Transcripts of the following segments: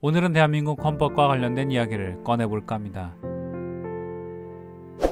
오늘은 대한민국 헌법과 관련된 이야기를 꺼내볼까 합니다.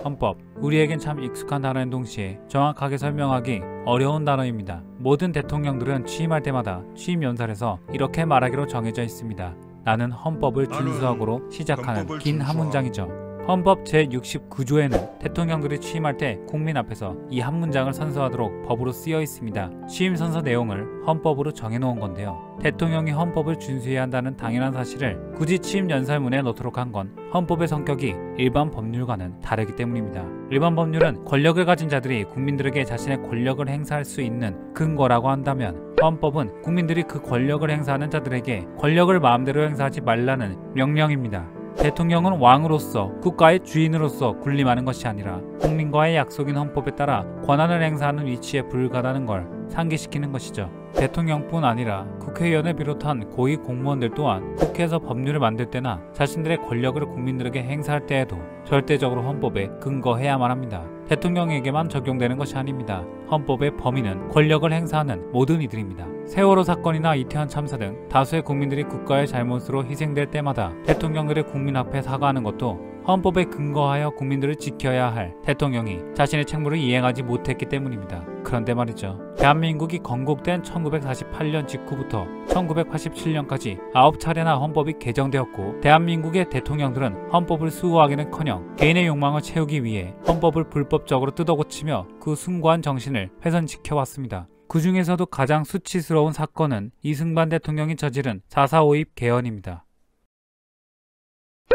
헌법, 우리에겐 참 익숙한 단어인 동시에 정확하게 설명하기 어려운 단어입니다. 모든 대통령들은 취임할 때마다 취임 연설에서 이렇게 말하기로 정해져 있습니다. 나는 헌법을 준수하고로 시작하는 긴 한 문장이죠. 헌법 제69조에는 대통령들이 취임할 때 국민 앞에서 이 한 문장을 선서하도록 법으로 쓰여 있습니다. 취임 선서 내용을 헌법으로 정해놓은 건데요. 대통령이 헌법을 준수해야 한다는 당연한 사실을 굳이 취임 연설문에 넣도록 한 건 헌법의 성격이 일반 법률과는 다르기 때문입니다. 일반 법률은 권력을 가진 자들이 국민들에게 자신의 권력을 행사할 수 있는 근거라고 한다면, 헌법은 국민들이 그 권력을 행사하는 자들에게 권력을 마음대로 행사하지 말라는 명령입니다. 대통령은 왕으로서 국가의 주인으로서 군림하는 것이 아니라 국민과의 약속인 헌법에 따라 권한을 행사하는 위치에 불과하다는 걸 상기시키는 것이죠. 대통령뿐 아니라 국회의원을 비롯한 고위 공무원들 또한 국회에서 법률을 만들 때나 자신들의 권력을 국민들에게 행사할 때에도 절대적으로 헌법에 근거해야만 합니다. 대통령에게만 적용되는 것이 아닙니다. 헌법의 범위는 권력을 행사하는 모든 이들입니다. 세월호 사건이나 이태원 참사 등 다수의 국민들이 국가의 잘못으로 희생될 때마다 대통령들의 국민 앞에 사과하는 것도 헌법에 근거하여 국민들을 지켜야 할 대통령이 자신의 책무를 이행하지 못했기 때문입니다. 그런데 말이죠. 대한민국이 건국된 1948년 직후부터 1987년까지 9차례나 헌법이 개정되었고, 대한민국의 대통령들은 헌법을 수호하기는커녕 개인의 욕망을 채우기 위해 헌법을 불법적으로 뜯어고치며 그 숭고한 정신을 훼손시켜왔습니다. 그 중에서도 가장 수치스러운 사건은 이승만 대통령이 저지른 4.4 5.18 개헌입니다.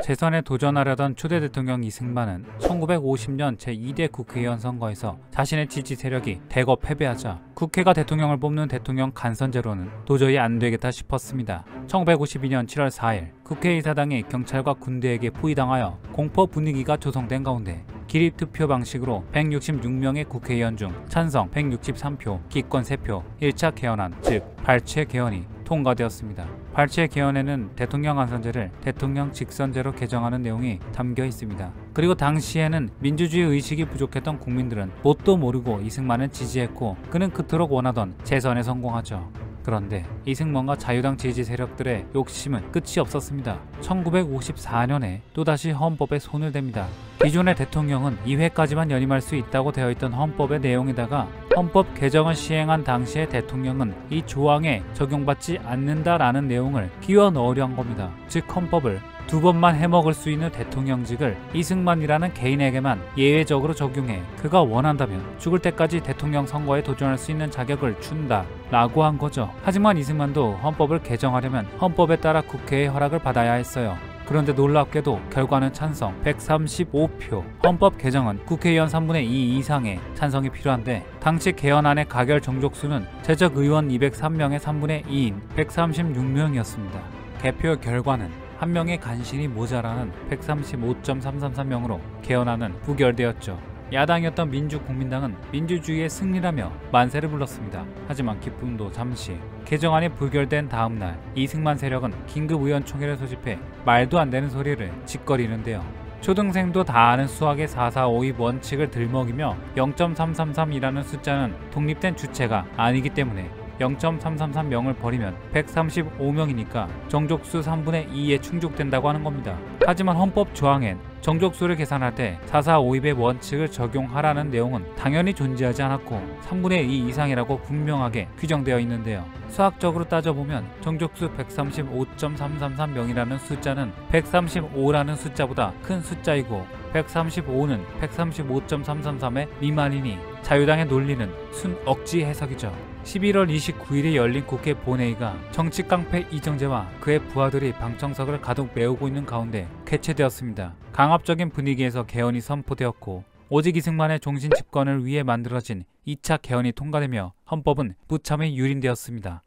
재선에 도전하려던 초대 대통령 이승만은 1950년 제2대 국회의원 선거에서 자신의 지지 세력이 대거 패배하자 국회가 대통령을 뽑는 대통령 간선제로는 도저히 안되겠다 싶었습니다. 1952년 7월 4일 국회의사당이 경찰과 군대에게 포위당하여 공포 분위기가 조성된 가운데 기립투표 방식으로 166명의 국회의원 중 찬성 163표, 기권 3표, 1차 개헌안, 즉 발췌 개헌이 통과되었습니다. 발췌 개헌에는 대통령 간선제를 대통령 직선제로 개정하는 내용이 담겨 있습니다. 그리고 당시에는 민주주의 의식이 부족했던 국민들은 뭣도 모르고 이승만을 지지했고, 그는 그토록 원하던 재선에 성공하죠. 그런데 이승만과 자유당 지지 세력들의 욕심은 끝이 없었습니다. 1954년에 또다시 헌법에 손을 댑니다. 기존의 대통령은 2회까지만 연임할 수 있다고 되어 있던 헌법의 내용에다가 헌법 개정을 시행한 당시의 대통령은 이 조항에 적용받지 않는다라는 내용을 끼워 넣으려 한 겁니다. 즉 헌법을 2번만 해먹을 수 있는 대통령직을 이승만이라는 개인에게만 예외적으로 적용해 그가 원한다면 죽을 때까지 대통령 선거에 도전할 수 있는 자격을 준다 라고 한 거죠. 하지만 이승만도 헌법을 개정하려면 헌법에 따라 국회의 허락을 받아야 했어요. 그런데 놀랍게도 결과는 찬성 135표. 헌법 개정은 국회의원 3분의 2 이상의 찬성이 필요한데, 당시 개헌안의 가결 정족수는 제적 의원 203명의 3분의 2인 136명이었습니다. 개표 결과는 한 명의 간신히 모자라는 135.333명으로 개헌안은 부결되었죠. 야당이었던 민주국민당은 민주주의의 승리라며 만세를 불렀습니다. 하지만 기쁨도 잠시. 개정안이 부결된 다음날 이승만 세력은 긴급의원총회를 소집해 말도 안 되는 소리를 짓거리는데요. 초등생도 다 아는 수학의 4.4 5.18 원칙을 들먹이며 0.333이라는 숫자는 독립된 주체가 아니기 때문에 0.333명을 버리면 135명이니까 정족수 3분의 2에 충족된다고 하는 겁니다. 하지만 헌법 조항엔 정족수를 계산할 때 4.4 5.18의 원칙을 적용하라는 내용은 당연히 존재하지 않았고 3분의 2 이상이라고 분명하게 규정되어 있는데요. 수학적으로 따져보면 정족수 135.333명이라는 숫자는 135라는 숫자보다 큰 숫자이고 135는 135.333의 미만이니 자유당의 논리는 순 억지 해석이죠. 11월 29일에 열린 국회 본회의가 정치 깡패 이정재와 그의 부하들이 방청석을 가득 메우고 있는 가운데 개최되었습니다. 강압적인 분위기에서 개헌이 선포되었고, 오직 이승만의 종신 집권을 위해 만들어진 2차 개헌이 통과되며 헌법은 무참히 유린되었습니다.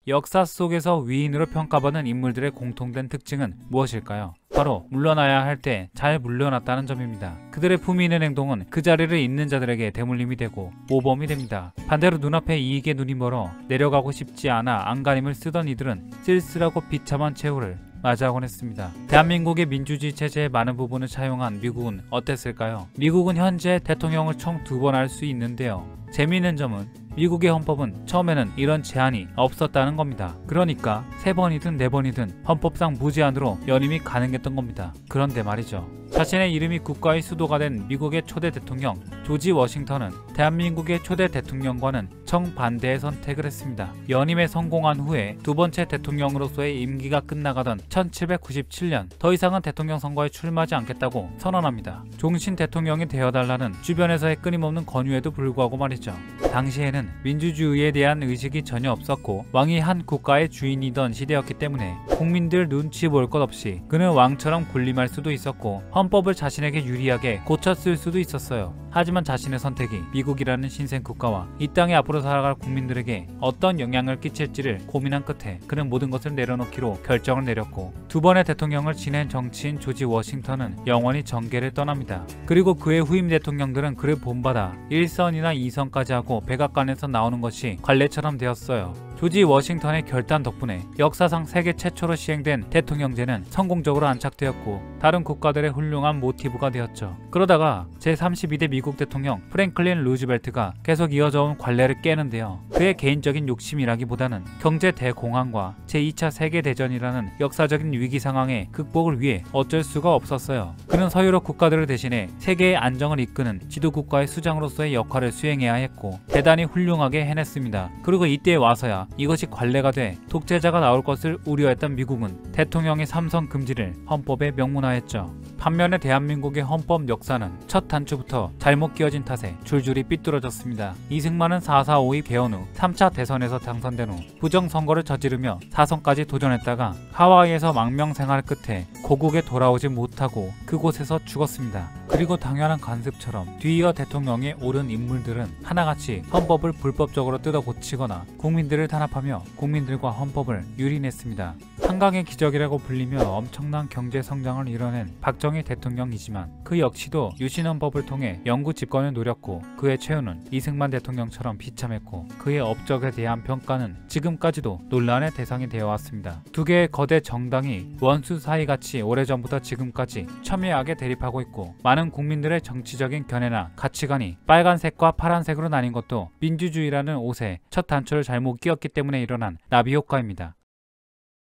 역사 속에서 위인으로 평가받은 인물들의 공통된 특징은 무엇일까요? 바로 물러나야 할 때 잘 물러났다는 점입니다. 그들의 품위 있는 행동은 그 자리를 잇는 자들에게 대물림이 되고 모범이 됩니다. 반대로 눈앞에 이익에 눈이 멀어 내려가고 싶지 않아 안간힘을 쓰던 이들은 쓸쓸하고 비참한 최후를 맞이하곤 했습니다. 대한민국의 민주주의 체제의 많은 부분을 차용한 미국은 어땠을까요? 미국은 현재 대통령을 총 2번 할 수 있는데요. 재미있는 점은 미국의 헌법은 처음에는 이런 제한이 없었다는 겁니다. 그러니까 3번이든 4번이든 헌법상 무제한으로 연임이 가능했던 겁니다. 그런데 말이죠. 자신의 이름이 국가의 수도가 된 미국의 초대 대통령 조지 워싱턴은 대한민국의 초대 대통령과는 정반대의 선택을 했습니다. 연임에 성공한 후에 두 번째 대통령으로서의 임기가 끝나가던 1797년 더 이상은 대통령 선거에 출마하지 않겠다고 선언합니다. 종신 대통령이 되어달라는 주변에서의 끊임없는 권유에도 불구하고 말이죠. 당시에는 민주주의에 대한 의식이 전혀 없었고 왕이 한 국가의 주인이던 시대였기 때문에 국민들 눈치 볼 것 없이 그는 왕처럼 군림할 수도 있었고 헌법을 자신에게 유리하게 고쳤을 수도 있었어요. 하지만 자신의 선택이 미국이라는 신생 국가와 이 땅에 앞으로 살아갈 국민들에게 어떤 영향을 끼칠지를 고민한 끝에 그는 모든 것을 내려놓기로 결정을 내렸고 두 번의 대통령을 지낸 정치인 조지 워싱턴은 영원히 정계를 떠납니다. 그리고 그의 후임 대통령들은 그를 본받아 1선이나 2선까지 하고 백악관에서 나오는 것이 관례처럼 되었어요. 조지 워싱턴의 결단 덕분에 역사상 세계 최초로 시행된 대통령제는 성공적으로 안착되었고 다른 국가들의 훌륭한 모티브가 되었죠. 그러다가 제32대 미국 대통령 프랭클린 루즈벨트가 계속 이어져온 관례를 깨는데요. 그의 개인적인 욕심이라기보다는 경제 대공황과 제2차 세계대전이라는 역사적인 위기 상황의 극복을 위해 어쩔 수가 없었어요. 그는 서유럽 국가들을 대신해 세계의 안정을 이끄는 지도국가의 수장으로서의 역할을 수행해야 했고 대단히 훌륭하게 해냈습니다. 그리고 이때에 와서야 이것이 관례가 돼 독재자가 나올 것을 우려했던 미국은 대통령의 3선 금지를 헌법에 명문화했죠. 반면에 대한민국의 헌법 역사는 첫 단추부터 잘못 끼워진 탓에 줄줄이 삐뚤어졌습니다. 이승만은 4.4.5의 개헌 후 3차 대선에서 당선된 후 부정선거를 저지르며 4선까지 도전했다가 하와이에서 망명생활 끝에 고국에 돌아오지 못하고 그곳에서 죽었습니다. 그리고 당연한 관습처럼 뒤이어 대통령에 오른 인물들은 하나같이 헌법을 불법적으로 뜯어 고치거나 국민들을 탄압하며 국민들과 헌법을 유린했습니다. 한강의 기적이라고 불리며 엄청난 경제 성장을 이뤄낸 박정희 대통령이지만 그 역시도 유신헌법을 통해 영구 집권을 노렸고 그의 최후는 이승만 대통령처럼 비참했고 그의 업적에 대한 평가는 지금까지도 논란의 대상이 되어 왔습니다. 두 개의 거대 정당이 원수 사이같이 오래전부터 지금까지 첨예하게 대립하고 있고 많은 국민들의 정치적인 견해나 가치관이 빨간색과 파란색으로 나뉜 것도 민주주의라는 옷에 첫 단추를 잘못 끼웠기 때문에 일어난 나비 효과입니다.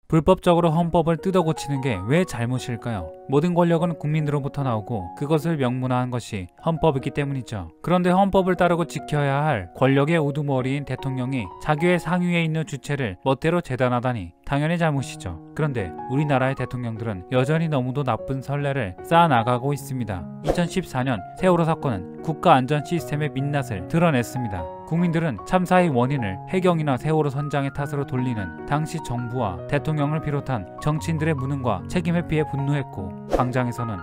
불법적으로 헌법을 뜯어고치는 게 왜 잘못일까요? 모든 권력은 국민으로부터 나오고 그것을 명문화한 것이 헌법이기 때문이죠. 그런데 헌법을 따르고 지켜야 할 권력의 우두머리인 대통령이 자기의 상위에 있는 주체를 멋대로 재단하다니 당연히 잘못이죠. 그런데 우리나라의 대통령들은 여전히 너무도 나쁜 선례를 쌓아나가고 있습니다. 2014년 세월호 사건은 국가 안전 시스템의 민낯을 드러냈습니다. 국민들은 참사의 원인을 해경이나 세월호 선장의 탓으로 돌리는 당시 정부와 대통령을 비롯한 정치인들의 무능과 책임 회피에 분노했고 광장에서는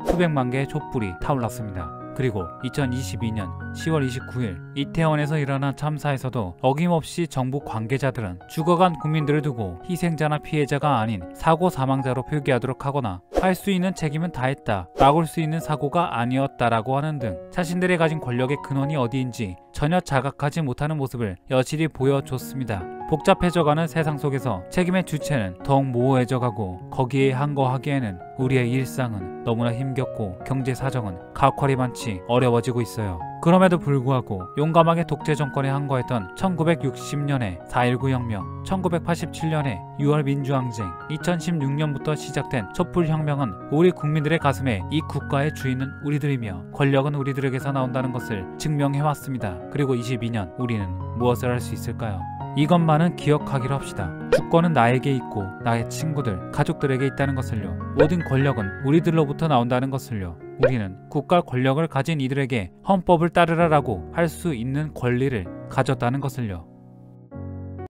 수백만 개의 촛불이 타올랐습니다. 그리고 2022년 10월 29일 이태원에서 일어난 참사에서도 어김없이 정부 관계자들은 죽어간 국민들을 두고 희생자나 피해자가 아닌 사고 사망자로 표기하도록 하거나 할 수 있는 책임은 다했다, 막을 수 있는 사고가 아니었다라고 하는 등 자신들이 가진 권력의 근원이 어디인지 전혀 자각하지 못하는 모습을 여실히 보여줬습니다. 복잡해져가는 세상 속에서 책임의 주체는 더욱 모호해져가고 거기에 항거하기에는 우리의 일상은 너무나 힘겹고 경제 사정은 가혹할이 많지 어려워지고 있어요. 그럼에도 불구하고 용감하게 독재 정권에 항거했던 1960년의 4.19 혁명, 1987년의 6월 민주항쟁, 2016년부터 시작된 촛불혁명은 우리 국민들의 가슴에 이 국가의 주인은 우리들이며 권력은 우리들에게서 나온다는 것을 증명해왔습니다. 그리고 22년 우리는 무엇을 할 수 있을까요? 이것만은 기억하기로 합시다. 주권은 나에게 있고 나의 친구들, 가족들에게 있다는 것을요. 모든 권력은 우리들로부터 나온다는 것을요. 우리는 국가 권력을 가진 이들에게 헌법을 따르라라고 할 수 있는 권리를 가졌다는 것을요.